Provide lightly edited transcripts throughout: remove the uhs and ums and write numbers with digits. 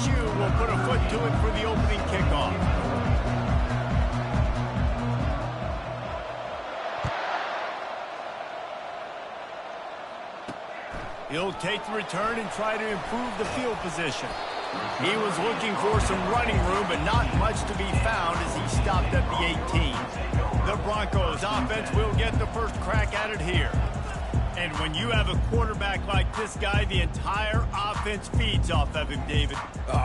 LSU will put a foot to it for the opening kickoff. He'll take the return and try to improve the field position. He was looking for some running room, but not much to be found as he stopped at the 18. The Broncos offense will get the first crack at it here. And when you have a quarterback like this guy, the entire offense feeds off of him, David.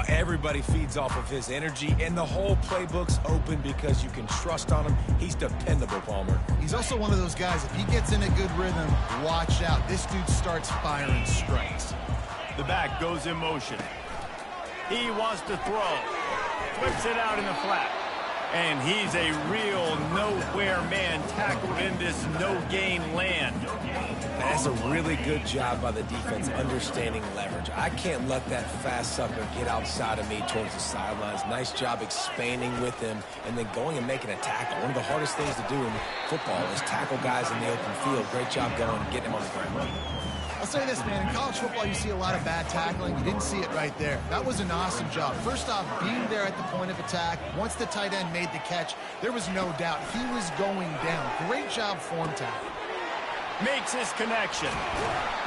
Everybody feeds off of his energy, and the whole playbook's open because you can trust on him. He's dependable, Palmer. He's also one of those guys, if he gets in a good rhythm, watch out. This dude starts firing strikes. The back goes in motion. He wants to throw. Flips it out in the flat. And he's a real nowhere man tackled in this no-gain land. That's a really good job by the defense understanding leverage. I can't let that fast sucker get outside of me towards the sidelines. Nice job expanding with him and then going and making a tackle. One of the hardest things to do in football is tackle guys in the open field. Great job going and getting him on the ground. I'll say this, man. In college football, you see a lot of bad tackling. You didn't see it right there. That was an awesome job. First off, being there at the point of attack. Once the tight end made the catch, there was no doubt he was going down. Great job form tackle. Makes his connection.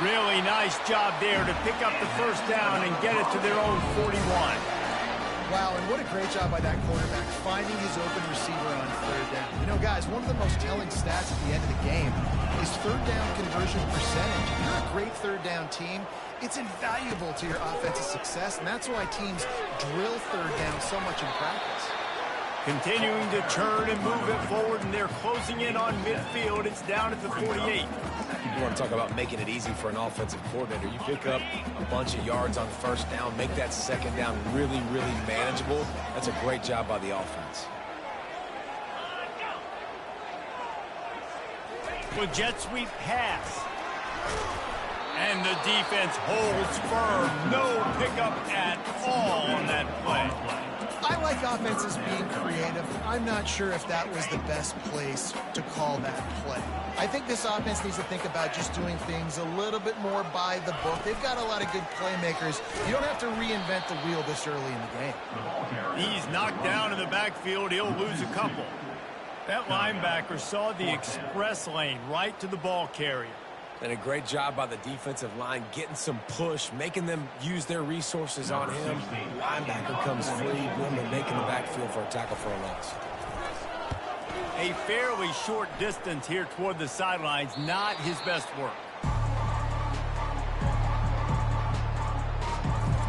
Really nice job there to pick up the first down and get it to their own 41. Wow, and what a great job by that quarterback, finding his open receiver on third down. You know, guys, one of the most telling stats at the end of the game is third down conversion percentage. If you're a great third down team, it's invaluable to your offensive success, and that's why teams drill third down so much in practice. Continuing to turn and move it forward, and they're closing in on midfield. It's down at the 48. You want to talk about making it easy for an offensive coordinator. You pick up a bunch of yards on first down, make that second down really, really manageable. That's a great job by the offense. With jet sweep pass. And the defense holds firm. No pickup at all on that play. I like offenses being creative. I'm not sure if that was the best place to call that play. I think this offense needs to think about just doing things a little bit more by the book. They've got a lot of good playmakers. You don't have to reinvent the wheel this early in the game. He's knocked down in the backfield. He'll lose a couple. That linebacker saw the express lane right to the ball carrier. And a great job by the defensive line getting some push, making them use their resources on him. Linebacker comes free, boom, and making the backfield for a tackle for a loss. A fairly short distance here toward the sidelines, not his best work.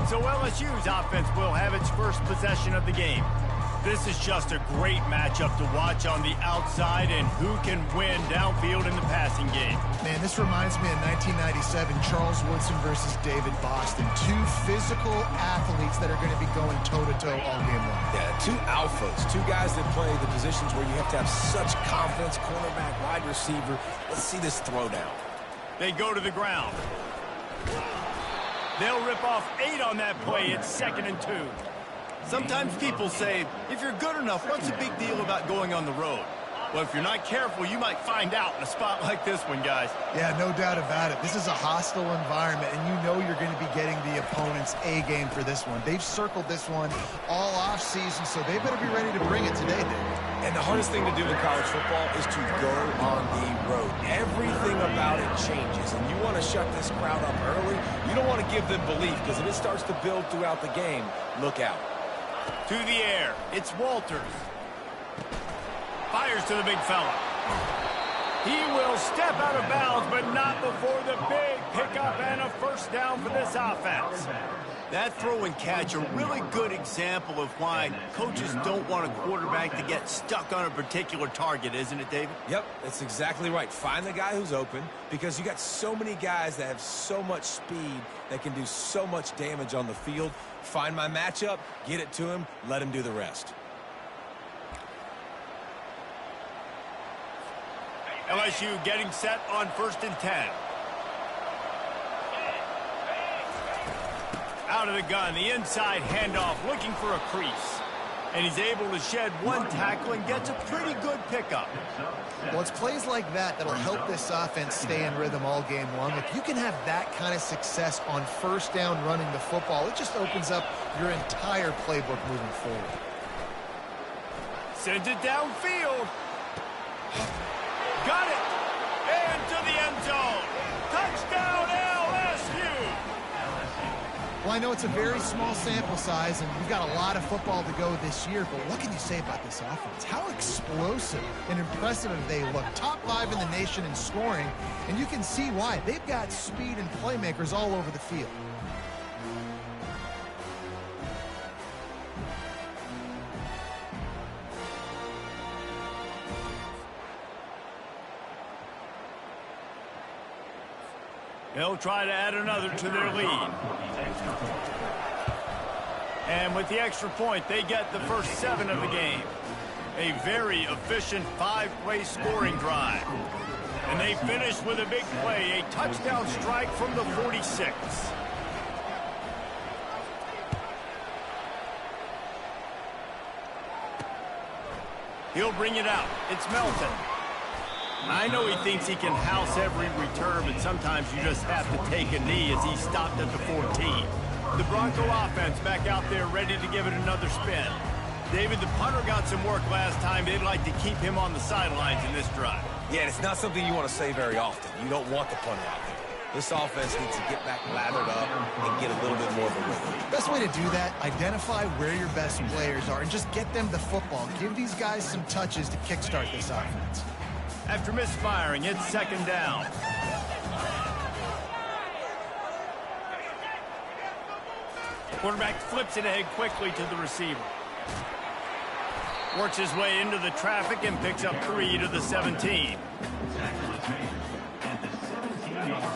So LSU's offense will have its first possession of the game. This is just a great matchup to watch on the outside, and who can win downfield in the passing game. Man, this reminds me of 1997, Charles Woodson versus David Boston. Two physical athletes that are going to be going toe-to-toe all game long. Yeah, two alphas, two guys that play the positions where you have to have such confidence, cornerback, wide receiver. Let's see this throwdown. They go to the ground. They'll rip off 8 on that play. It's 2nd and 2. Sometimes people say, if you're good enough, what's the big deal about going on the road? Well, if you're not careful, you might find out in a spot like this one, guys. Yeah, no doubt about it. This is a hostile environment, and you know you're going to be getting the opponent's A game for this one. They've circled this one all offseason, so they better be ready to bring it today, David. And the hardest thing to do in college football is to go on the road. Everything about it changes, and you want to shut this crowd up early. You don't want to give them belief, because if it starts to build throughout the game, look out. To the air, it's Walters. Fires to the big fella. He will step out of bounds, but not before the big pickup and a first down for this offense. That throw and catch, a really good example of why coaches don't want a quarterback to get stuck on a particular target, isn't it, David? Yep, that's exactly right. Find the guy who's open, because you got so many guys that have so much speed that can do so much damage on the field. Find my matchup, get it to him, let him do the rest. LSU getting set on 1st and 10. Out of the gun, the inside handoff, looking for a crease. And he's able to shed one tackle and gets a pretty good pickup. Well, it's plays like that that'll help this offense stay in rhythm all game long. If you can have that kind of success on first down running the football, it just opens up your entire playbook moving forward. Sends it downfield. Got it. Into the end zone. Touchdown, LSU. Well, I know it's a very small sample size, and we've got a lot of football to go this year, but what can you say about this offense? How explosive and impressive they look. Top 5 in the nation in scoring, and you can see why. They've got speed and playmakers all over the field. They'll try to add another to their lead. And with the extra point, they get the first 7 of the game. A very efficient 5-play scoring drive. And they finish with a big play, a touchdown strike from the 46. He'll bring it out. It's Melton. I know he thinks he can house every return, but sometimes you just have to take a knee as he stopped at the 14. The Bronco offense back out there ready to give it another spin. David, the punter got some work last time. They'd like to keep him on the sidelines in this drive. Yeah, it's not something you want to say very often. You don't want the punter out there. This offense needs to get back lathered up and get a little bit more of a rhythm. Best way to do that, identify where your best players are and just get them the football. Give these guys some touches to kickstart this offense. After misfiring, it's second down. Quarterback flips it ahead quickly to the receiver. Works his way into the traffic and picks up 3 to the 17.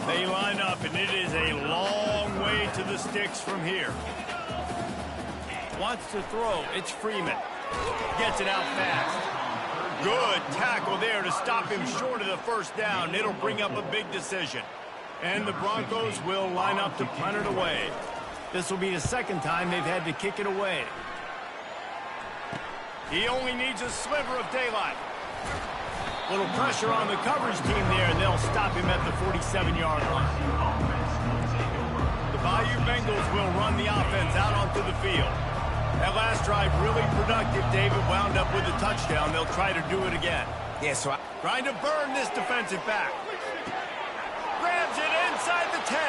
They line up, and it is a long way to the sticks from here. Wants to throw. It's Freeman. Gets it out fast. Good tackle there to stop him short of the first down. It'll bring up a big decision. And the Broncos will line up to punt it away. This will be the second time they've had to kick it away. He only needs a sliver of daylight. Little pressure on the coverage team there, and they'll stop him at the 47-yard line. The Bayou Bengals will run the offense out onto the field. That last drive really productive. David wound up with a touchdown. They'll try to do it again. Yeah, so Trying to burn this defensive back. Grabs it inside the 10.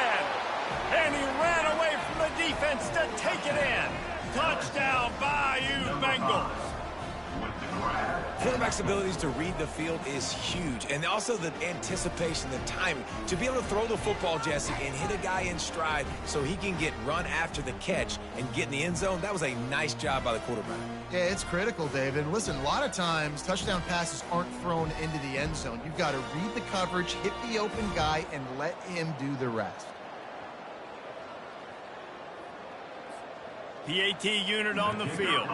And he ran away from the defense to take it in. Touchdown, Bayou Bengals. quarterback's abilities to read the field is huge. And also the anticipation, the timing. To be able to throw the football, Jesse, and hit a guy in stride so he can get run after the catch and get in the end zone, that was a nice job by the quarterback. Yeah, it's critical, David. Listen, a lot of times touchdown passes aren't thrown into the end zone. You've got to read the coverage, hit the open guy, and let him do the rest. PAT unit on the field.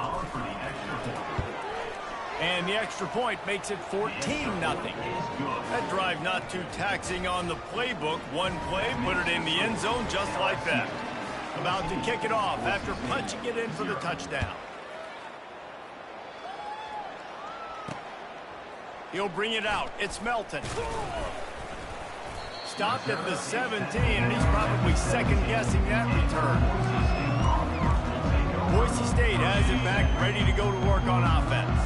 And the extra point makes it 14-0. That drive not too taxing on the playbook. One play, put it in the end zone just like that. About to kick it off after punching it in for the touchdown. He'll bring it out. It's Melton. Stopped at the 17, and he's probably second-guessing that return. Boise State has it back, ready to go to work on offense.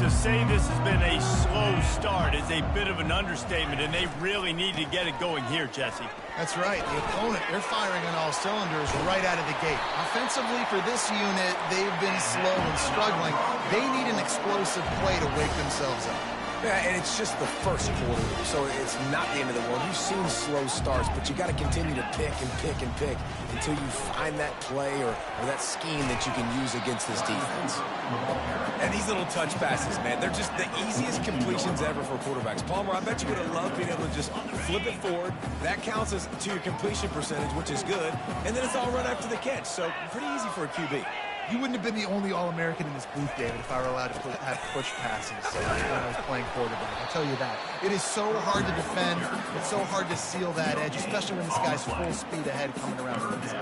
To say this has been a slow start is a bit of an understatement, and they really need to get it going here, Jesse. That's right. The opponent, they're firing on all cylinders right out of the gate. Offensively for this unit, they've been slow and struggling. They need an explosive play to wake themselves up. Yeah, and it's just the first quarter, so it's not the end of the world. You've seen slow starts, but you got to continue to pick and pick and pick until you find that play or that scheme that you can use against this defense. And these little touch passes, man, they're just the easiest completions ever for quarterbacks. Palmer, I bet you would have loved being able to just flip it forward. That counts as to your completion percentage, which is good, and then it's all run after the catch, so pretty easy for a QB. You wouldn't have been the only All-American in this booth, David, if I were allowed to have push passes when I was playing quarterback. I'll tell you that. It is so hard to defend. It's so hard to seal that edge, especially when this guy's full speed ahead coming around the inside.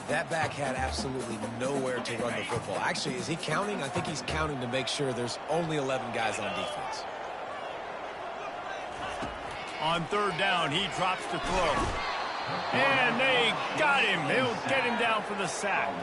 That back had absolutely nowhere to run the football. Actually, is he counting? I think he's counting to make sure there's only 11 guys on defense. On third down, he drops to throw. And they got him. He'll get him down for the sack.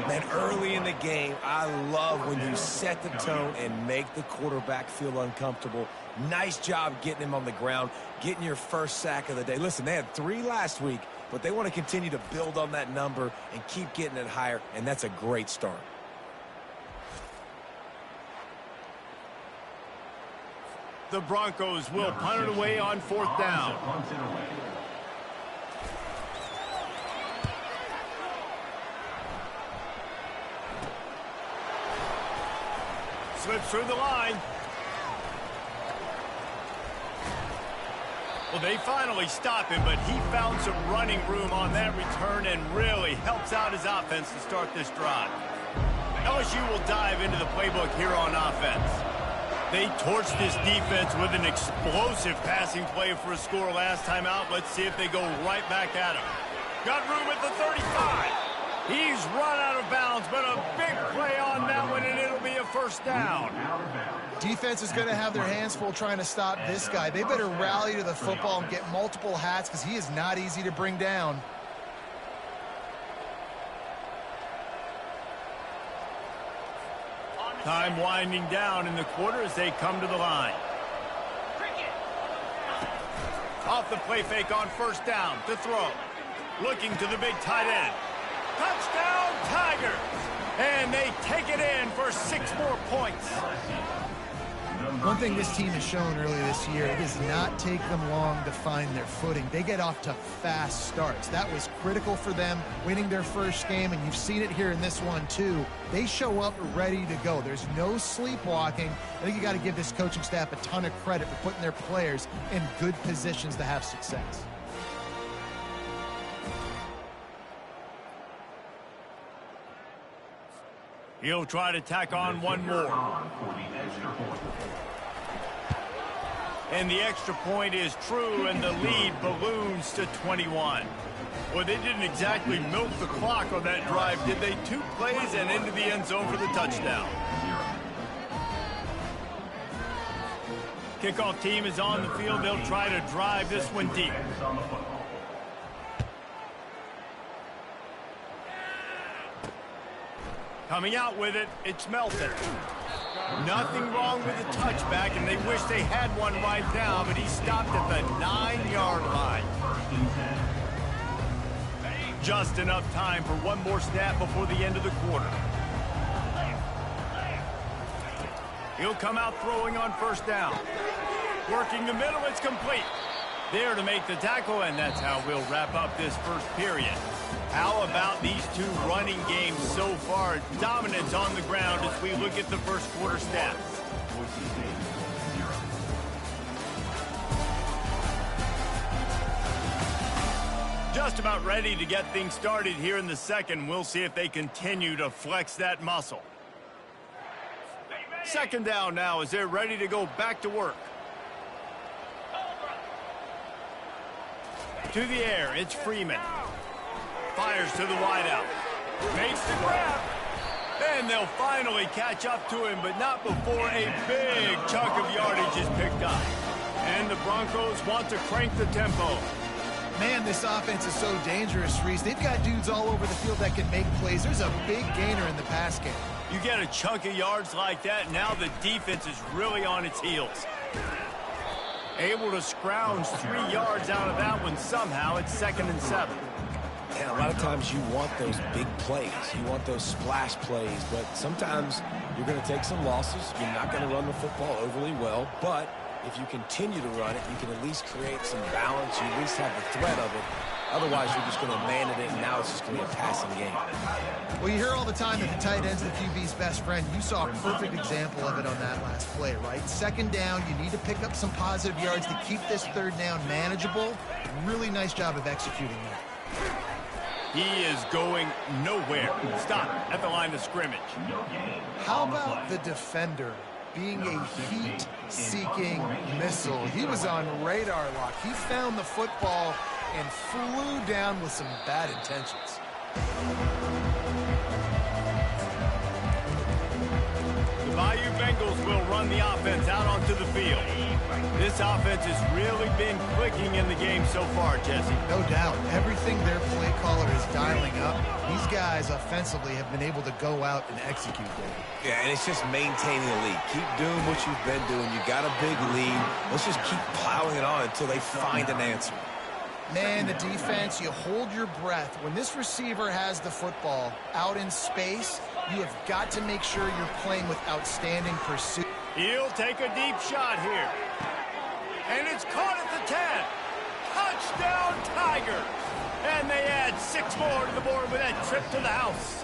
Man, early in the game, I love when you set the tone and make the quarterback feel uncomfortable. Nice job getting him on the ground, getting your first sack of the day. Listen, they had 3 last week, but they want to continue to build on that number and keep getting it higher, and that's a great start. The Broncos will punt it away on fourth down. Slips through the line. Well, they finally stop him, but he found some running room on that return and really helps out his offense to start this drive. LSU will dive into the playbook here on offense. They torched this defense with an explosive passing play for a score last time out. Let's see if they go right back at him. Got room at the 35. He's run out of bounds, but a big play on that one, and it'll be a first down. Defense is going to have their hands full trying to stop this guy. They better rally to the football and get multiple hats because he is not easy to bring down. Time winding down in the quarter as they come to the line. Off the play fake on first down to throw. Looking to the big tight end. Touchdown, Tigers! And they take it in for 6 more points. One thing this team has shown earlier this year, it does not take them long to find their footing. They get off to fast starts. That was critical for them winning their first game, and you've seen it here in this one too. They show up ready to go. There's no sleepwalking. I think you got to give this coaching staff a ton of credit for putting their players in good positions to have success. He'll try to tack on one more. And the extra point is true, and the lead balloons to 21. Well, they didn't exactly milk the clock on that drive, did they? 2 plays and into the end zone for the touchdown. Kickoff team is on the field. They'll try to drive this one deep. Coming out with it, it's Melton. Nothing wrong with the touchback, and they wish they had one right now, but he stopped at the 9-yard line. Just enough time for one more snap before the end of the quarter. He'll come out throwing on first down. Working the middle, it's complete. There to make the tackle, and that's how we'll wrap up this first period. How about these 2 running games so far? Dominance on the ground as we look at the first quarter stats. Just about ready to get things started here in the second. We'll see if they continue to flex that muscle. Second down now as they're ready to go back to work. To the air, it's Freeman. Fires to the wideout. Makes the grab. And they'll finally catch up to him, but not before a big chunk of yardage is picked up. And the Broncos want to crank the tempo. Man, this offense is so dangerous, Reese. They've got dudes all over the field that can make plays. There's a big gainer in the pass game. You get a chunk of yards like that, now the defense is really on its heels. Able to scrounge 3 yards out of that one somehow. It's 2nd and 7. And a lot of times you want those big plays. You want those splash plays. But sometimes you're going to take some losses. You're not going to run the football overly well. But if you continue to run it, you can at least create some balance. You at least have the threat of it. Otherwise, you're just going to abandon it, and now it's just going to be a passing game. Well, you hear all the time that the tight end's the QB's best friend. You saw a perfect example of it on that last play, right? 2nd down, you need to pick up some positive yards to keep this 3rd down manageable. Really nice job of executing that. He is going nowhere. Stop at the line of scrimmage. How about the defender being a heat-seeking missile? He was on radar lock. He found the football and flew down with some bad intentions. The Bayou Bengals will run the offense out onto the field. This offense has really been clicking in the game so far, Jesse. No doubt. Everything their play caller is dialing up, these guys offensively have been able to go out and execute there. Yeah, and it's just maintaining the lead. Keep doing what you've been doing. You got a big lead. Let's just keep plowing it on until they find an answer. Man, the defense, you hold your breath. When this receiver has the football out in space, you have got to make sure you're playing with outstanding pursuit. He'll take a deep shot here. And it's caught at the 10. Touchdown, Tigers. And they add 6 more to the board with that trip to the house.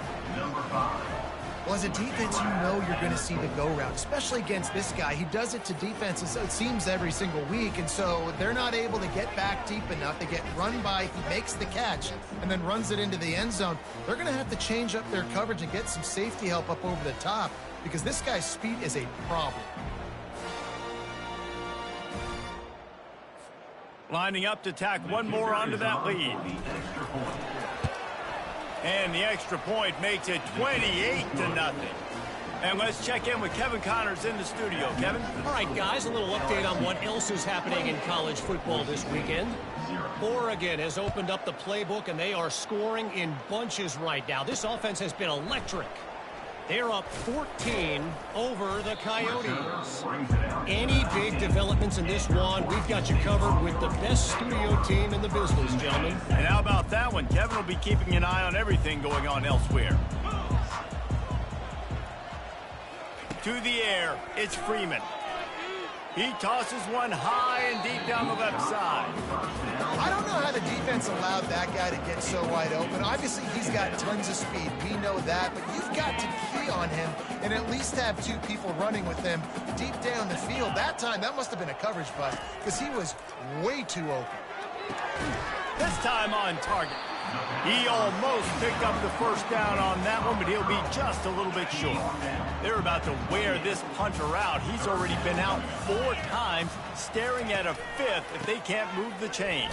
Well, as a defense, you know you're going to see the go route, especially against this guy. He does it to defenses, it seems, every single week, and so they're not able to get back deep enough. They get run by, he makes the catch, and then runs it into the end zone. They're going to have to change up their coverage and get some safety help up over the top because this guy's speed is a problem. Lining up to tack one more onto that lead. And the extra point makes it 28-0. And let's check in with Kevin Connors in the studio. Kevin? All right, guys, a little update on what else is happening in college football this weekend. Oregon has opened up the playbook, and they are scoring in bunches right now. This offense has been electric. They're up 14 over the Coyotes. Any big developments in this one, we've got you covered with the best studio team in the business, gentlemen. And how about that one? Kevin will be keeping an eye on everything going on elsewhere. To the air, it's Freeman. He tosses one high and deep down the left side. I don't know how the defense allowed that guy to get so wide open. Obviously, he's got tons of speed. We know that, but you've got to key on him and at least have 2 people running with him deep down the field. That time, that must have been a coverage bust because he was way too open. This time on target. He almost picked up the first down on that one, but he'll be just a little bit short. They're about to wear this punter out. He's already been out 4 times, staring at a 5th if they can't move the chain.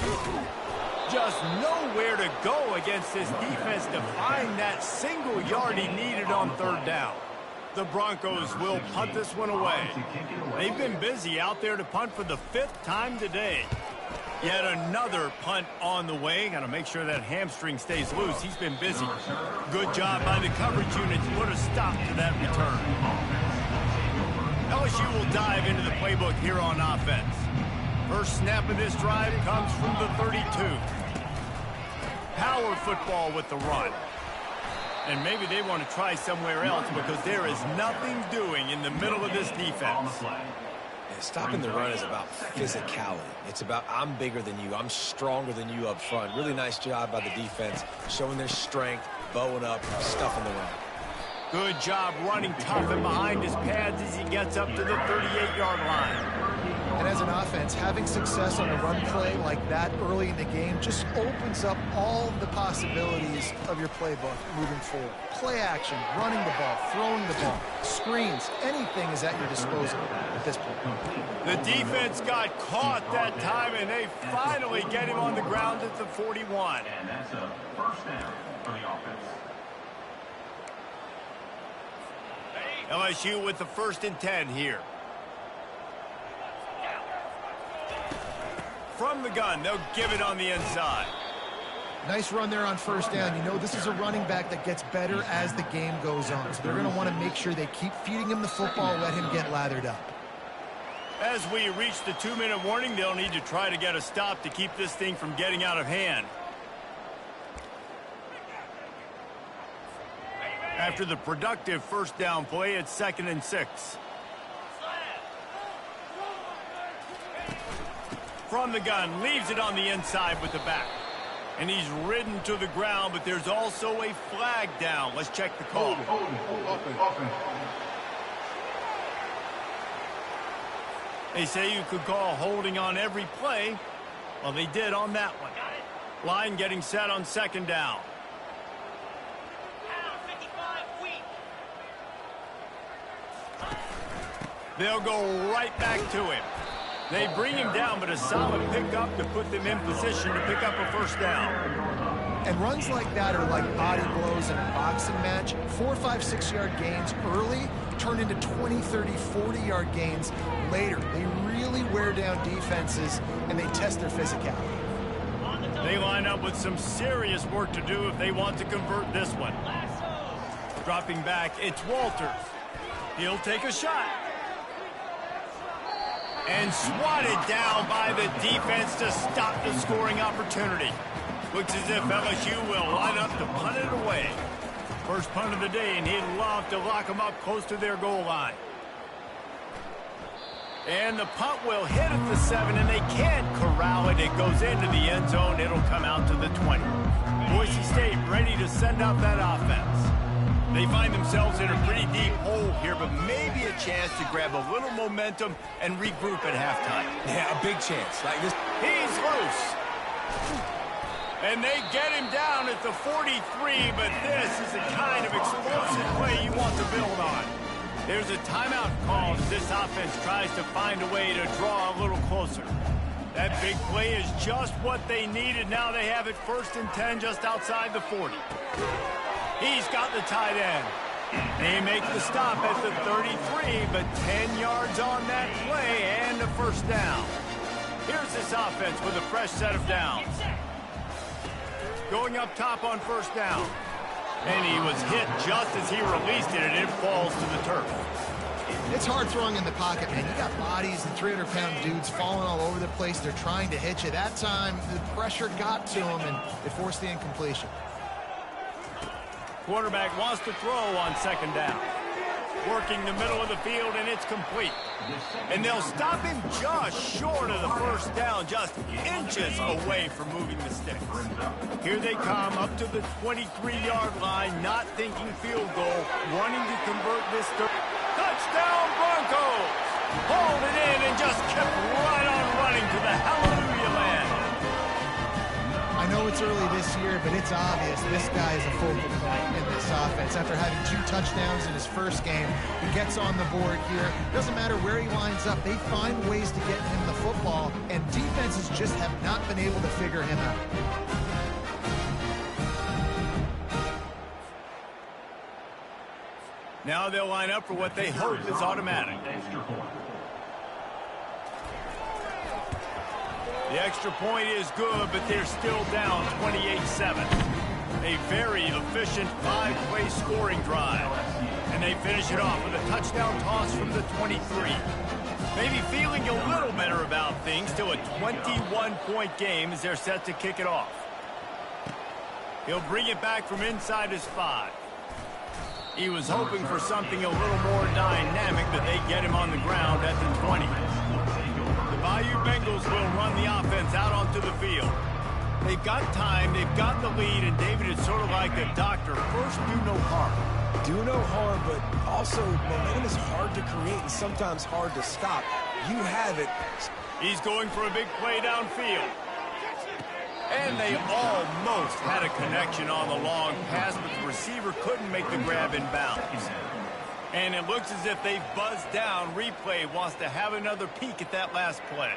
Just nowhere to go against this defense to find that single yard he needed on 3rd down. The Broncos will punt this one away. They've been busy out there to punt for the 5th time today. Yet another punt on the way. Got to make sure that hamstring stays loose. He's been busy. Good job by the coverage unit to put a stop to that return. LSU will dive into the playbook here on offense. First snap of this drive comes from the 32. Power football with the run. And maybe they want to try somewhere else because there is nothing doing in the middle of this defense. Stopping the run is about physicality. It's about I'm bigger than you. I'm stronger than you up front. Really nice job by the defense, showing their strength, bowing up, stuffing the run. Good job running tough and behind his pads as he gets up to the 38-yard line. And as an offense, having success on a run play like that early in the game just opens up all the possibilities of your playbook moving forward. Play action, running the ball, throwing the ball, screens, anything is at your disposal at this point. The defense got caught that time, and they finally get him on the ground at the 41. And that's a first down for the offense. LSU with the 1st and 10 here. From the gun, they'll give it on the inside. Nice run there on 1st down. You know, this is a running back that gets better as the game goes on. So they're going to want to make sure they keep feeding him the football, let him get lathered up. As we reach the 2-minute warning, they'll need to try to get a stop to keep this thing from getting out of hand. After the productive 1st down play, it's 2nd and 6. From the gun, leaves it on the inside with the back. And he's ridden to the ground, but there's also a flag down. Let's check the call. They say you could call holding on every play. Well, they did on that one. Line getting set on 2nd down. They'll go right back to him. They bring him down, but a solid pickup to put them in position to pick up a 1st down. And runs like that are like body blows in a boxing match. 4, 5, 6-yard gains early turn into 20, 30, 40-yard gains later. They really wear down defenses, and they test their physicality. They line up with some serious work to do if they want to convert this one. Dropping back, it's Walters. He'll take a shot. And swatted down by the defense to stop the scoring opportunity. Looks as if LSU will line up to punt it away. First punt of the day, and he'd love to lock them up close to their goal line. And the punt will hit at the 7, and they can't corral it. It goes into the end zone. It'll come out to the 20. Boise State ready to send out that offense. They find themselves in a pretty deep hole here, but maybe a chance to grab a little momentum and regroup at halftime. Yeah, a big chance. Like this. He's loose. And they get him down at the 43, but this is the kind of explosive play you want to build on. There's a timeout called as this offense tries to find a way to draw a little closer. That big play is just what they needed. Now they have it 1st and 10 just outside the 40. He's got the tight end. They make the stop at the 33, but 10 yards on that play and a first down. Here's this offense with a fresh set of downs. Going up top on first down. And he was hit just as he released it, and it falls to the turf. It's hard throwing in the pocket, man. You got bodies and 300-pound dudes falling all over the place. They're trying to hit you. That time, the pressure got to him, and it forced the incompletion. Quarterback wants to throw on 2nd down. Working the middle of the field, and it's complete. And they'll stop him just short of the first down, just inches away from moving the sticks. Here they come up to the 23-yard line, not thinking field goal, wanting to convert this to touchdown Broncos. Hauled it in and just kept right on running to the hallelujah land. I know it's early this year, but it's obvious this guy is a focal point in this offense. After having 2 touchdowns in his first game, he gets on the board here. Doesn't matter where he lines up, they find ways to get him the football, and defenses just have not been able to figure him out. Now they'll line up for what they hope is automatic. The extra point is good, but they're still down 28-7. A very efficient 5-play scoring drive. And they finish it off with a touchdown toss from the 23. Maybe feeling a little better about things. Still a 21-point game as they're set to kick it off. He'll bring it back from inside his 5. He was hoping for something a little more dynamic, but they get him on the ground at the 20. The Bayou Bengals will run the offense out onto the field. They've got time, they've got the lead, and David is sort of like a doctor. First, do no harm. Do no harm, but also momentum is hard to create and sometimes hard to stop. You have it. He's going for a big play downfield. And they almost had a connection on the long pass, but the receiver couldn't make the grab in bounds. And it looks as if they've buzzed down. Replay wants to have another peek at that last play.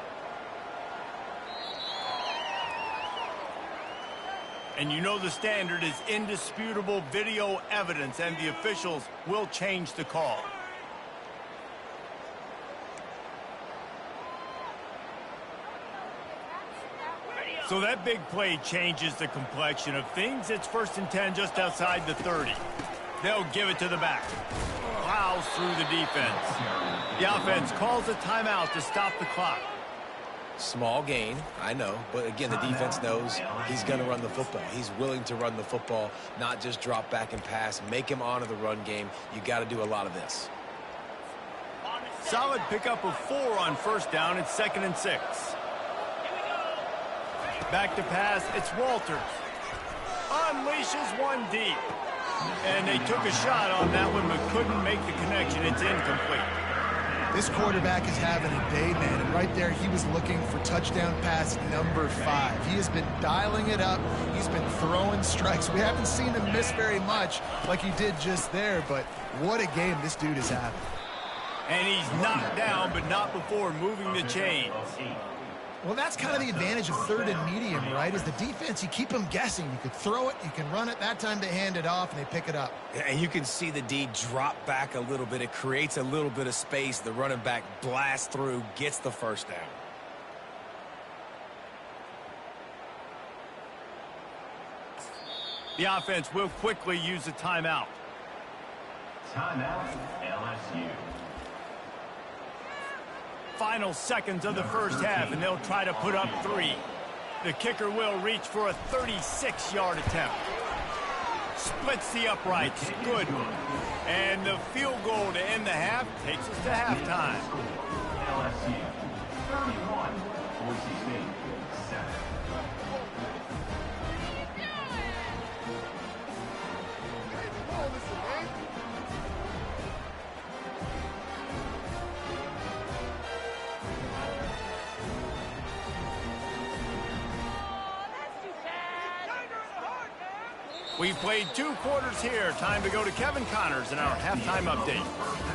And you know the standard is indisputable video evidence, and the officials will change the call. So that big play changes the complexion of things. It's 1st and 10 just outside the 30. They'll give it to the back. Plows through the defense. The offense calls a timeout to stop the clock. Small gain, I know, but again, the defense knows he's going to run the football. He's willing to run the football, not just drop back and pass, make him honor the run game. You got to do a lot of this. Solid pickup of 4 on first down. It's 2nd and 6. Back to pass, it's Walters. Unleashes one deep. And they took a shot on that one, but couldn't make the connection. It's incomplete. This quarterback is having a day, man, and right there he was looking for touchdown pass number 5. He has been dialing it up. He's been throwing strikes. We haven't seen him miss very much like he did just there, but what a game this dude is having. And he's knocked down, but not before moving the chains. Well, that's kind of the advantage of third and medium, right? Is the defense, you keep them guessing. You could throw it, you can run it. That time they hand it off and they pick it up. And you can see the D drop back a little bit. It creates a little bit of space. The running back blasts through, gets the first down. The offense will quickly use a timeout. Timeout, LSU. Final seconds of the first half, and they'll try to put up 3. The kicker will reach for a 36-yard attempt. Splits the uprights. Good. And the field goal to end the half takes us to halftime. LSU 31, Boise State 7. We played 2 quarters here. Time to go to Kevin Connors in our halftime update.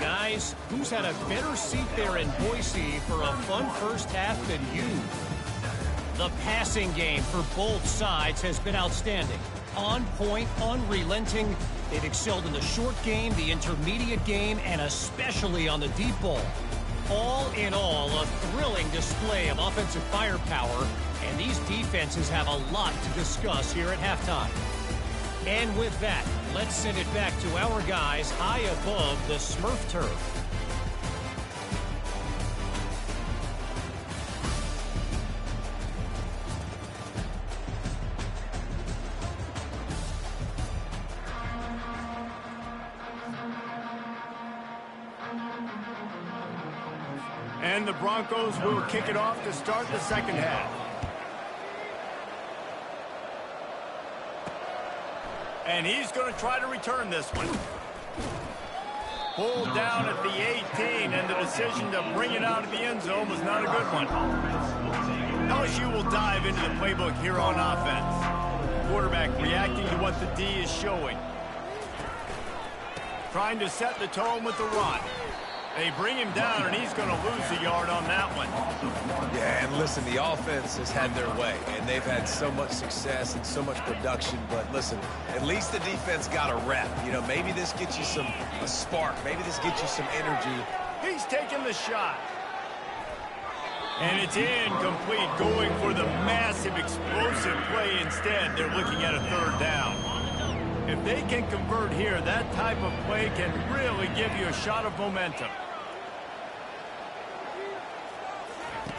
Guys, who's had a better seat there in Boise for a fun first half than you? The passing game for both sides has been outstanding. On point, unrelenting. They've excelled in the short game, the intermediate game, and especially on the deep ball. All in all, a thrilling display of offensive firepower, and these defenses have a lot to discuss here at halftime. And with that, let's send it back to our guys high above the Smurf turf. And the Broncos will kick it off to start the second half. And he's going to try to return this one. Pulled down at the 18, and the decision to bring it out of the end zone was not a good one. LSU will dive into the playbook here on offense. Quarterback reacting to what the D is showing. Trying to set the tone with the run. They bring him down, and he's going to lose a yard on that one. Yeah, and listen, the offense has had their way, and they've had so much success and so much production. But listen, at least the defense got a rep. You know, maybe this gets you a spark. Maybe this gets you some energy. He's taking the shot. And it's incomplete, going for the massive explosive play instead. They're looking at a third down. If they can convert here, that type of play can really give you a shot of momentum.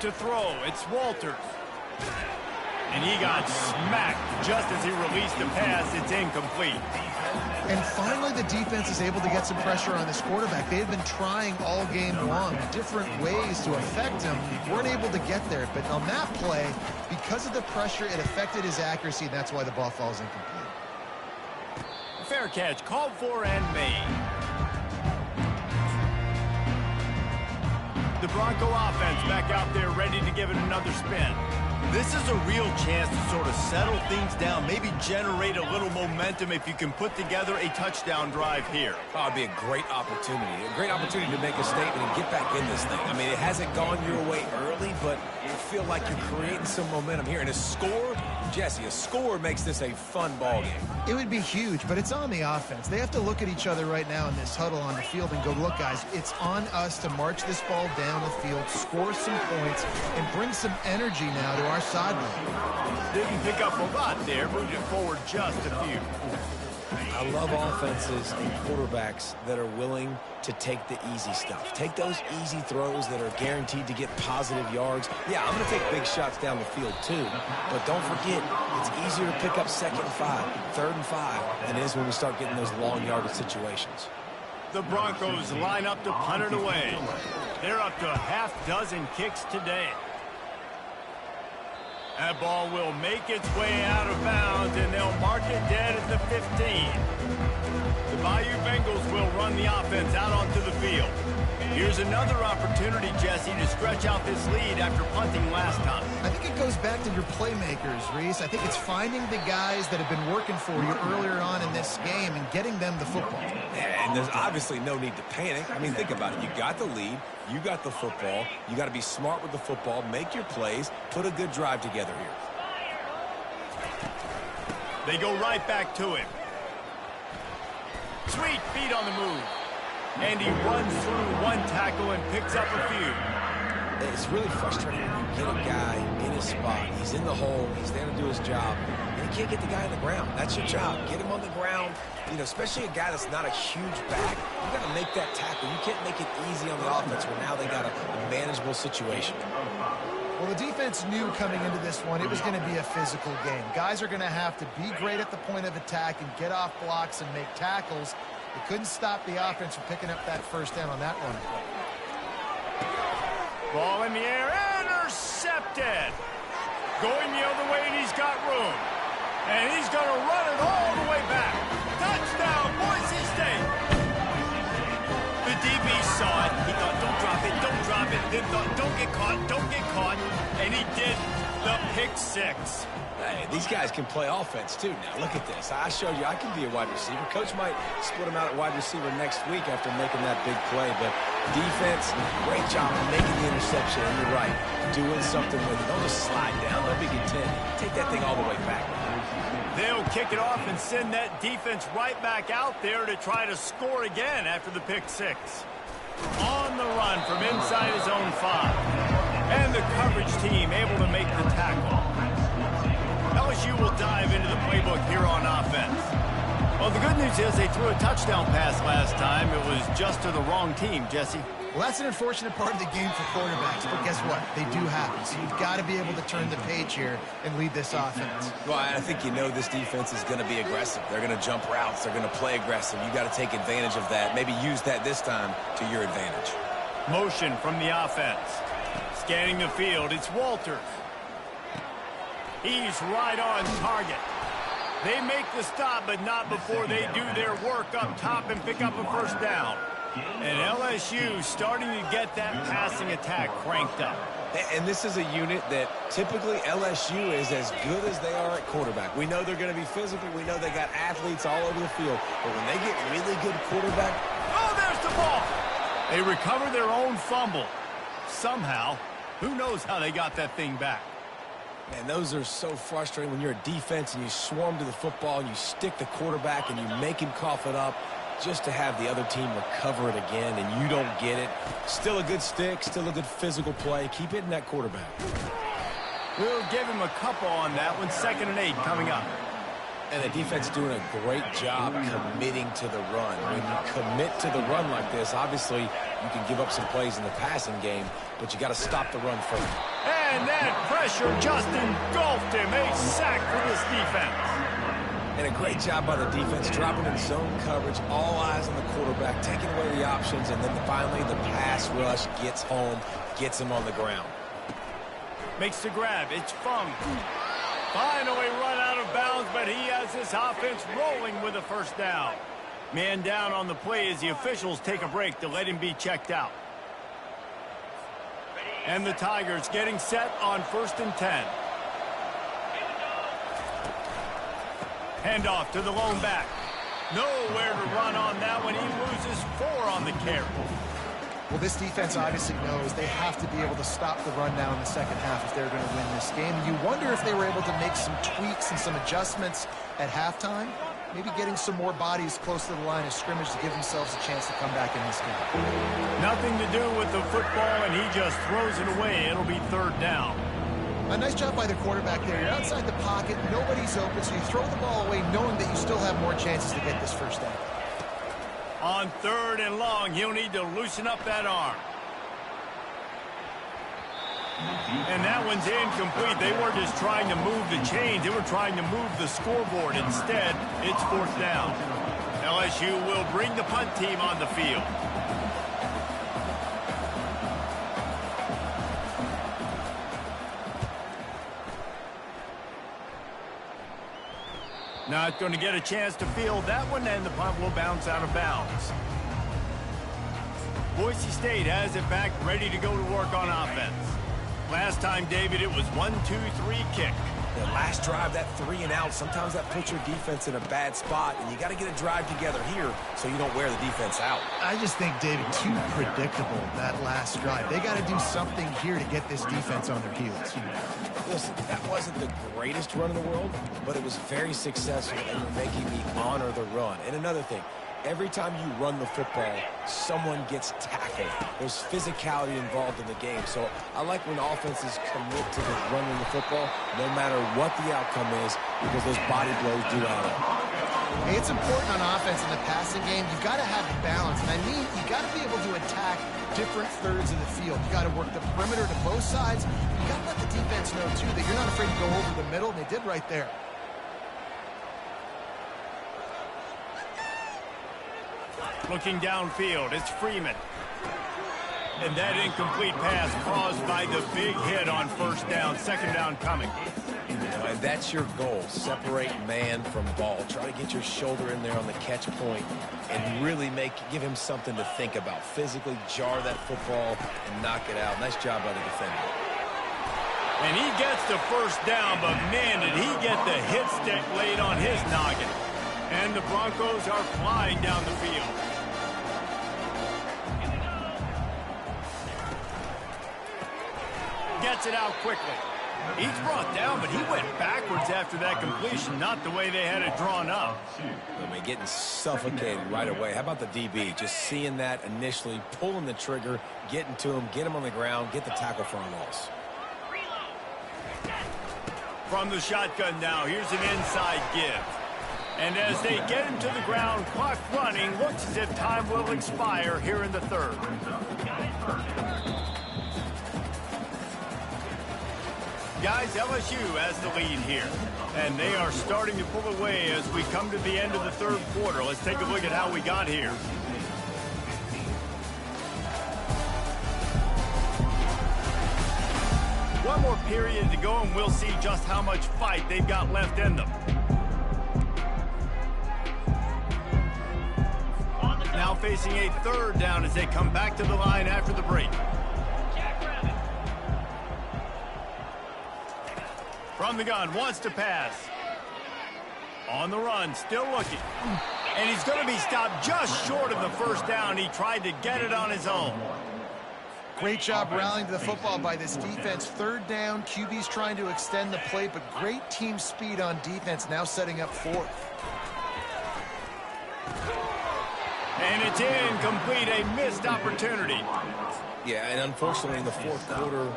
To throw, it's Walters. And he got smacked just as he released the pass. It's incomplete. And finally, the defense is able to get some pressure on this quarterback. They had been trying all game long, different ways to affect him. Weren't able to get there. But on that play, because of the pressure, it affected his accuracy, and that's why the ball falls incomplete. Fair catch, called for and made. The Bronco offense back out there ready to give it another spin. This is a real chance to sort of settle things down, maybe generate a little momentum if you can put together a touchdown drive here. Oh, it'd be a great opportunity to make a statement and get back in this thing. I mean, it hasn't gone your way early, but you feel like you're creating some momentum here. And a score, Jesse, a score makes this a fun ball game. It would be huge, but it's on the offense. They have to look at each other right now in this huddle on the field and go, look, guys, it's on us to march this ball down the field, score some points, and bring some energy now to our sideline. Didn't pick up a lot there, moved it forward just a few. I love offenses and quarterbacks that are willing to take the easy stuff. Take those easy throws that are guaranteed to get positive yards. Yeah, I'm going to take big shots down the field too, but don't forget, it's easier to pick up 2nd and 5, 3rd and 5 than it is when we start getting those long yardage situations. The Broncos line up to punt it away. They're up to a half-dozen kicks today. That ball will make its way out of bounds, and they'll mark it dead at the 15. The Bayou Bengals will run the offense out onto the field. Here's another opportunity, Jesse, to stretch out this lead after punting last time. I think it goes back to your playmakers, Reese. I think it's finding the guys that have been working for you earlier on in this game and getting them the football. And there's obviously no need to panic. I mean, think about it. You got the lead. You got the football. You got to be smart with the football. Make your plays. Put a good drive together here. They go right back to him. Sweet feet on the move. And he runs through one tackle and picks up a few. It's really frustrating when you get a guy in his spot. He's in the hole. He's there to do his job. And you can't get the guy on the ground. That's your job. Get him on the ground. You know, especially a guy that's not a huge back. You got to make that tackle. You can't make it easy on the offense where now they got a manageable situation. Well, the defense knew coming into this one it was going to be a physical game. Guys are going to have to be great at the point of attack and get off blocks and make tackles. They couldn't stop the offense from picking up that first down on that run play. Ball in the air, intercepted. Going the other way, and he's got room. And he's going to run it all the way back. Touchdown, Boise State. The DB saw it. He thought, don't drop it, don't drop it. Then thought, don't get caught, don't get caught. And he did the pick six. Hey, these guys can play offense, too. Now, look at this. I showed you I can be a wide receiver. Coach might split him out at wide receiver next week after making that big play. But defense, great job of making the interception. And you're right, doing something with it. Don't just slide down. Don't be content. Take that thing all the way back. They'll kick it off and send that defense right back out there to try to score again after the pick six. On the run from inside his own 5. And the coverage team able to make the tackle. LSU will dive into the playbook here on offense. Well, the good news is they threw a touchdown pass last time. It was just to the wrong team, Jesse. Well, that's an unfortunate part of the game for quarterbacks, but guess what? They do happen. So you've got to be able to turn the page here and lead this offense. Well, I think you know this defense is going to be aggressive. They're going to jump routes. They're going to play aggressive. You got to take advantage of that. Maybe use that this time to your advantage. Motion from the offense. Scanning the field, it's Walters. He's right on target. They make the stop, but not before they do their work up top and pick up a first down. And LSU starting to get that passing attack cranked up. And this is a unit that typically LSU is as good as they are at quarterback. We know they're going to be physical. We know they got athletes all over the field. But when they get really good quarterback... Oh, there's the ball! They recover their own fumble. Somehow, who knows how they got that thing back. Man, those are so frustrating when you're a defense and you swarm to the football and you stick the quarterback and you make him cough it up just to have the other team recover it again and you don't get it. Still a good stick, still a good physical play. Keep hitting that quarterback. We'll give him a couple on that one. 2nd and 8 coming up. And the defense doing a great job committing to the run. When you commit to the run like this, obviously you can give up some plays in the passing game, but you got to stop the run first. And that pressure just engulfed him. A sack for this defense. And a great job by the defense, dropping in zone coverage, all eyes on the quarterback, taking away the options, and then finally the pass rush gets home, gets him on the ground. Makes the grab. It's Fung. Finally run out of bounds, but he has this offense rolling with a first down. Man down on the play as the officials take a break to let him be checked out. And the Tigers getting set on 1st and 10. Handoff to the lone back. Nowhere to run on that one. He loses 4 on the carry. Well, this defense obviously knows they have to be able to stop the run now in the second half if they're going to win this game. You wonder if they were able to make some tweaks and some adjustments at halftime, maybe getting some more bodies close to the line of scrimmage to give themselves a chance to come back in this game. Nothing to do with the football, and he just throws it away. It'll be 3rd down. A nice job by the quarterback there. You're outside the pocket, nobody's open, so you throw the ball away knowing that you still have more chances to get this first down. On 3rd and long, he'll need to loosen up that arm. And that one's incomplete. They weren't just trying to move the chains. They were trying to move the scoreboard. Instead, it's 4th down. LSU will bring the punt team on the field. Not going to get a chance to field that one, and the punt will bounce out of bounds. Boise State has it back, ready to go to work on offense. Last time, David, it was 1-2-3 kick. The last drive, that 3 and out, sometimes that puts your defense in a bad spot, and you got to get a drive together here so you don't wear the defense out. I just think, David, too predictable, that last drive. They got to do something here to get this defense on their heels. Listen, that wasn't the greatest run in the world, but it was very successful, and you're making me honor the run. And another thing, every time you run the football, someone gets tackled. There's physicality involved in the game. So I like when offenses commit to the running the football, no matter what the outcome is, because those body blows do add up. Hey, it's important on offense in the passing game. You've got to have balance. And I mean, you got to be able to attack different thirds of the field. You got to work the perimeter to both sides. You got to let the defense know, too, that you're not afraid to go over the middle, and they did right there. Looking downfield, it's Freeman. And that incomplete pass caused by the big hit on first down. Second down coming. And that's your goal. Separate man from ball. Try to get your shoulder in there on the catch point and really give him something to think about. Physically jar that football and knock it out. Nice job by the defender. And he gets the first down, but man, did he get the hit stick laid on his noggin. And the Broncos are flying down the field. Gets it out quickly. He's brought down, but he went backwards after that completion, not the way they had it drawn up. I mean, getting suffocated right away. How about the DB? Just seeing that initially, pulling the trigger, getting to him, get him on the ground, get the tackle for a loss. From the shotgun now, here's an inside give. And as they get him to the ground, clock running, looks as if time will expire here in the third. Guys, LSU has the lead here. And they are starting to pull away as we come to the end of the third quarter. Let's take a look at how we got here. One more period to go, and we'll see just how much fight they've got left in them. Now facing a third down as they come back to the line after the break. From the gun, wants to pass. On the run, still looking. And he's going to be stopped just short of the first down. He tried to get it on his own. Great job rallying to the football by this defense. Third down, QB's trying to extend the play, but great team speed on defense, now setting up fourth. And it's incomplete, a missed opportunity. Yeah, and unfortunately in the fourth quarter,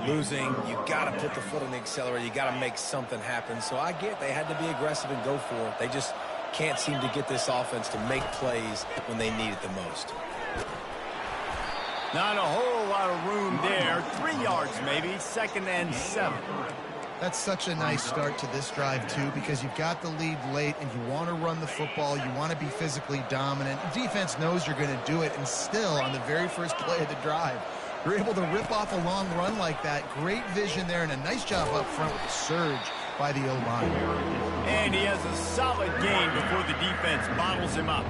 losing, you got to put the foot on the accelerator. You got to make something happen. So I get they had to be aggressive and go for it. They just can't seem to get this offense to make plays when they need it the most. Not a whole lot of room there. 3 yards maybe, 2nd and 7. That's such a nice start to this drive, too, because you've got the lead late and you want to run the football. You want to be physically dominant. The defense knows you're going to do it, and still, on the very first play of the drive, you're able to rip off a long run like that. Great vision there, and a nice job up front with the surge by the O-line. And he has a solid gain before the defense bottles him up.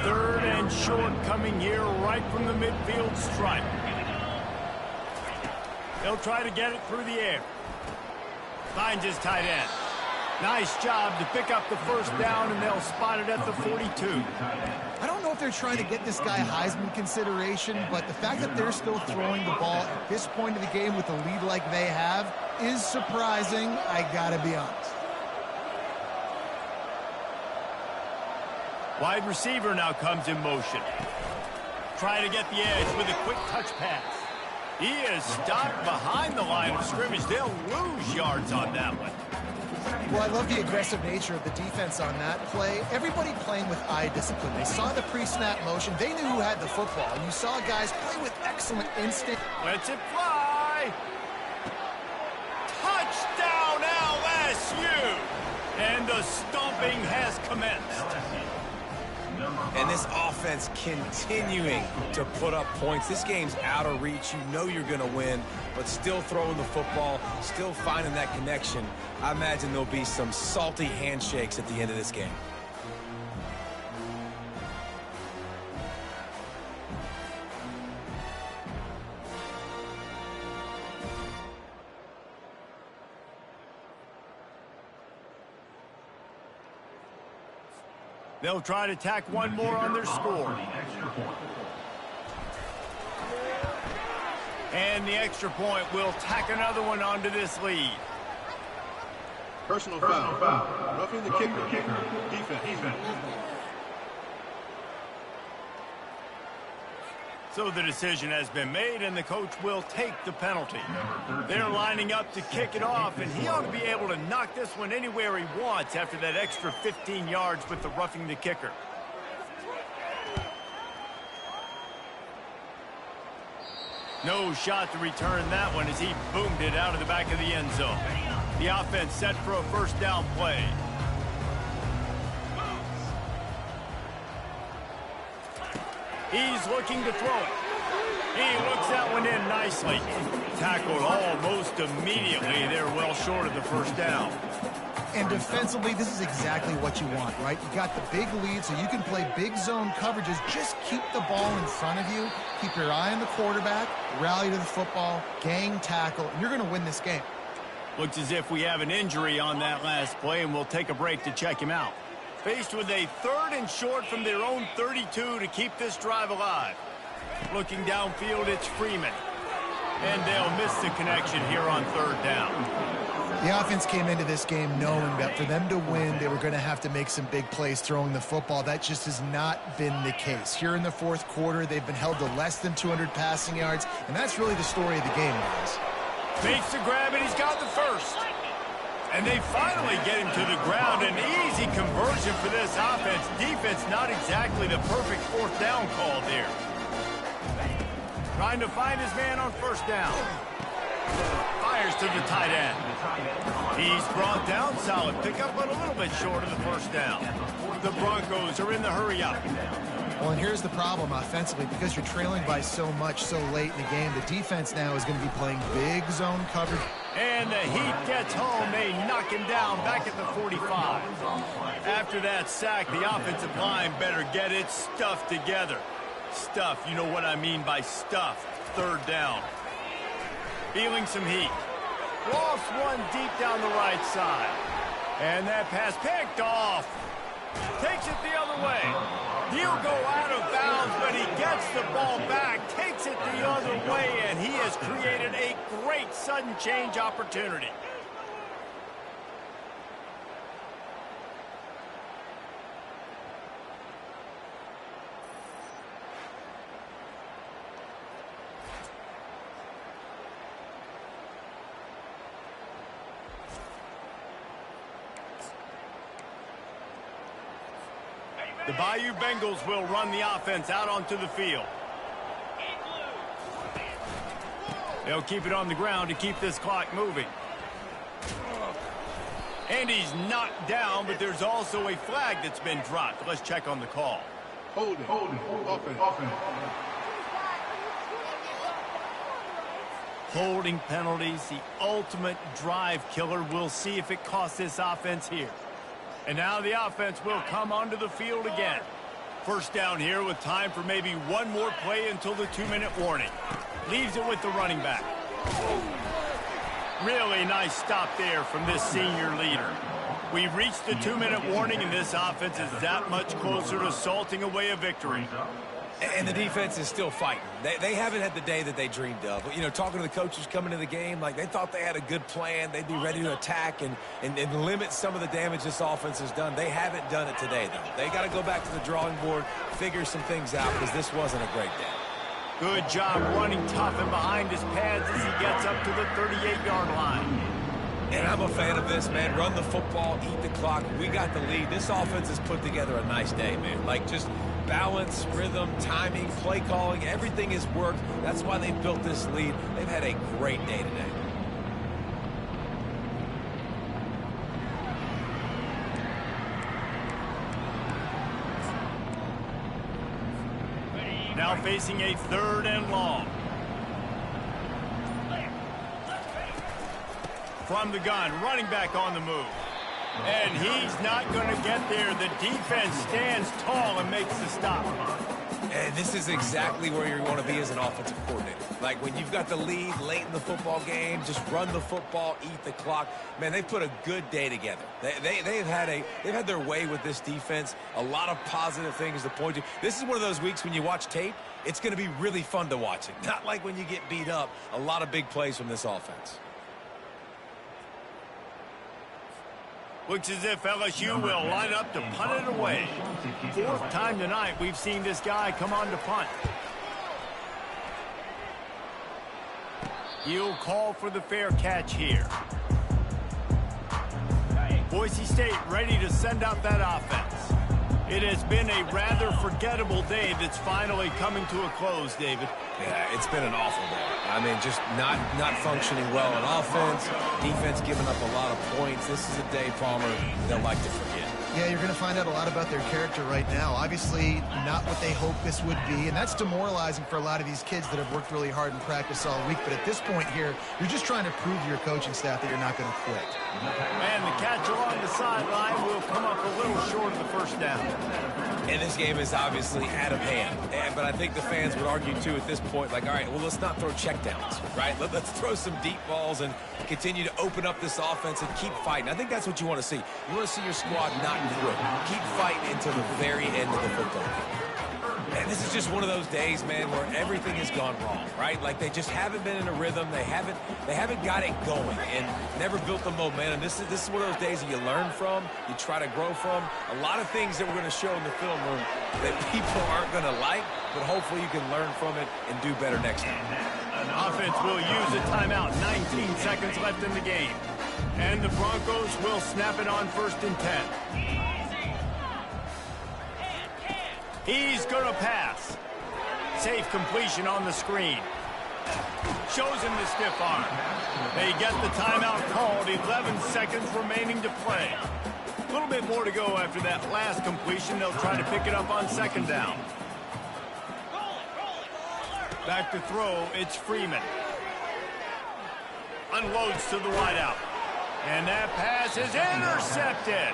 3rd and short coming here right from the midfield stripe. They'll try to get it through the air. Finds his tight end. Nice job to pick up the first down, and they'll spot it at the 42. I don't know if they're trying to get this guy Heisman consideration, but the fact that they're still throwing the ball at this point of the game with a lead like they have is surprising, I gotta be honest. Wide receiver now comes in motion. Trying to get the edge with a quick touch pass. He is stopped behind the line of scrimmage. They'll lose yards on that one. Well, I love the aggressive nature of the defense on that play. Everybody playing with eye discipline. They saw the pre-snap motion. They knew who had the football. And you saw guys play with excellent instinct. Lets it fly. Touchdown LSU. And the stomping has commenced. And this offense continuing to put up points. This game's out of reach. You know you're going to win, but still throwing the football, still finding that connection. I imagine there'll be some salty handshakes at the end of this game. They'll try to tack one more on their score. And the extra point will tack another one onto this lead. Personal foul. Roughing the kicker. Defense. So the decision has been made, and the coach will take the penalty. They're lining up to kick it off, and he ought to be able to knock this one anywhere he wants after that extra 15 yards with the roughing the kicker. No shot to return that one as he boomed it out of the back of the end zone. The offense set for a first down play. He's looking to throw it. He looks that one in nicely. Tackled almost immediately. They're well short of the first down. And defensively, this is exactly what you want, right? You got the big lead, so you can play big zone coverages. Just keep the ball in front of you. Keep your eye on the quarterback. Rally to the football. Gang tackle. And you're going to win this game. Looks as if we have an injury on that last play, and we'll take a break to check him out. Faced with a 3rd and short from their own 32 to keep this drive alive. Looking downfield, it's Freeman. And they'll miss the connection here on 3rd down. The offense came into this game knowing that for them to win, they were going to have to make some big plays throwing the football. That just has not been the case. Here in the 4th quarter, they've been held to less than 200 passing yards, and that's really the story of the game, guys. Makes the grab, and he's got the first. And they finally get him to the ground. An easy conversion for this offense. Defense not exactly the perfect 4th down call there. Trying to find his man on 1st down. Fires to the tight end. He's brought down. Solid pickup, but a little bit short of the 1st down. The Broncos are in the hurry up. Well, and here's the problem offensively. Because you're trailing by so much so late in the game, the defense now is going to be playing big zone coverage. And the Heat gets home. They knock him down back at the 45. After that sack, the offensive line better get its stuff together. Stuff, you know what I mean by stuff. 3rd down. Feeling some heat. Lost one deep down the right side. And that pass picked off. Takes it the other way. He'll go out of bounds, but he gets the ball back, takes it the other way, and he has created a great sudden change opportunity. The Bayou Bengals will run the offense out onto the field. They'll keep it on the ground to keep this clock moving. And he's knocked down, but there's also a flag that's been dropped. Let's check on the call. Holding. Offense. Holding penalties, the ultimate drive killer. We'll see if it costs this offense here. And now the offense will come onto the field again. 1st down here with time for maybe one more play until the 2-minute warning. Leaves it with the running back. Really nice stop there from this senior leader. We've reached the 2-minute warning, and this offense is that much closer to salting away a victory. And the defense is still fighting. They haven't had the day that they dreamed of. You know, talking to the coaches coming to the game, like they thought they had a good plan. They'd be ready to attack and limit some of the damage this offense has done. They haven't done it today, though. They got to go back to the drawing board, figure some things out, because this wasn't a great day. Good job running tough and behind his pads as he gets up to the 38-yard line. And I'm a fan of this, man. Run the football, eat the clock. We got the lead. This offense has put together a nice day, man. Like, just balance, rhythm, timing, play calling, everything has worked. That's why they built this lead. They've had a great day today. Now facing a 3rd and long. From the gun, running back on the move. And he's not going to get there. The defense stands tall and makes the stop. And this is exactly where you want to be as an offensive coordinator. Like when you've got the lead late in the football game, just run the football, eat the clock. Man, they've put a good day together. They've had their way with this defense. A lot of positive things to point to. This is one of those weeks when you watch tape, it's going to be really fun to watch it. Not like when you get beat up. A lot of big plays from this offense. Looks as if LSU will line up to punt it away. Fourth time tonight we've seen this guy come on to punt. He'll call for the fair catch here. Boise State ready to send out that offense. It has been a rather forgettable day that's finally coming to a close, David. Yeah, it's been an awful day. I mean, just not functioning well on offense. Defense giving up a lot of points. This is a day, Palmer, they'll like to forget. Yeah, you're going to find out a lot about their character right now. Obviously, not what they hoped this would be, and that's demoralizing for a lot of these kids that have worked really hard in practice all week. But at this point here, you're just trying to prove to your coaching staff that you're not going to quit. And the catch along the sideline will come up a little short of the first down. And this game is obviously out of hand. But I think the fans would argue, too, at this point, like, all right, well, let's not throw checkdowns, right? Let's throw some deep balls and continue to open up this offense and keep fighting. I think that's what you want to see. You want to see your squad not quit. Keep fighting until the very end of the football game. And this is just one of those days, man, where everything has gone wrong, right? Like they just haven't been in a rhythm. They haven't got it going and never built the momentum. This is one of those days that you learn from, you try to grow from. A lot of things that we're going to show in the film room that people aren't going to like, but hopefully you can learn from it and do better next time. Offense will use a timeout. 19 seconds left in the game. And the Broncos will snap it on 1st and 10. He's going to pass. Safe completion on the screen. Shows him the stiff arm. They get the timeout called. 11 seconds remaining to play. A little bit more to go after that last completion. They'll try to pick it up on 2nd down. Back to throw. It's Freeman. Unloads to the wideout. And that pass is intercepted.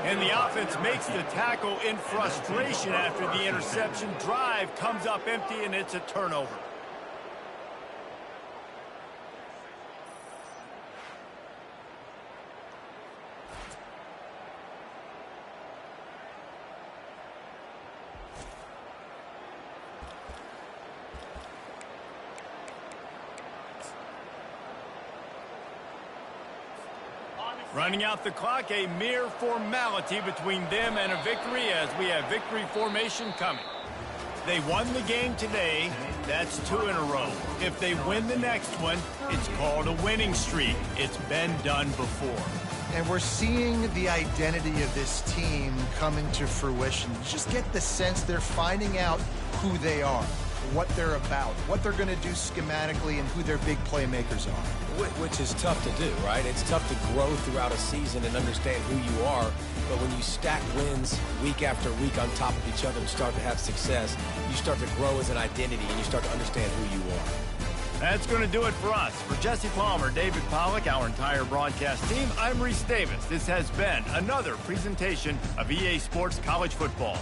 And the offense makes the tackle in frustration after the interception. Drive comes up empty, and it's a turnover. Running out the clock, a mere formality between them and a victory as we have victory formation coming. They won the game today. That's 2 in a row. If they win the next one, it's called a winning streak. It's been done before. And we're seeing the identity of this team come into fruition. You just get the sense they're finding out who they are, what they're about, what they're going to do schematically, and who their big playmakers are. Which is tough to do, right? It's tough to grow throughout a season and understand who you are. But when you stack wins week after week on top of each other and start to have success, you start to grow as an identity and you start to understand who you are. That's going to do it for us. For Jesse Palmer, David Pollack, our entire broadcast team, I'm Reese Davis. This has been another presentation of EA Sports College Football.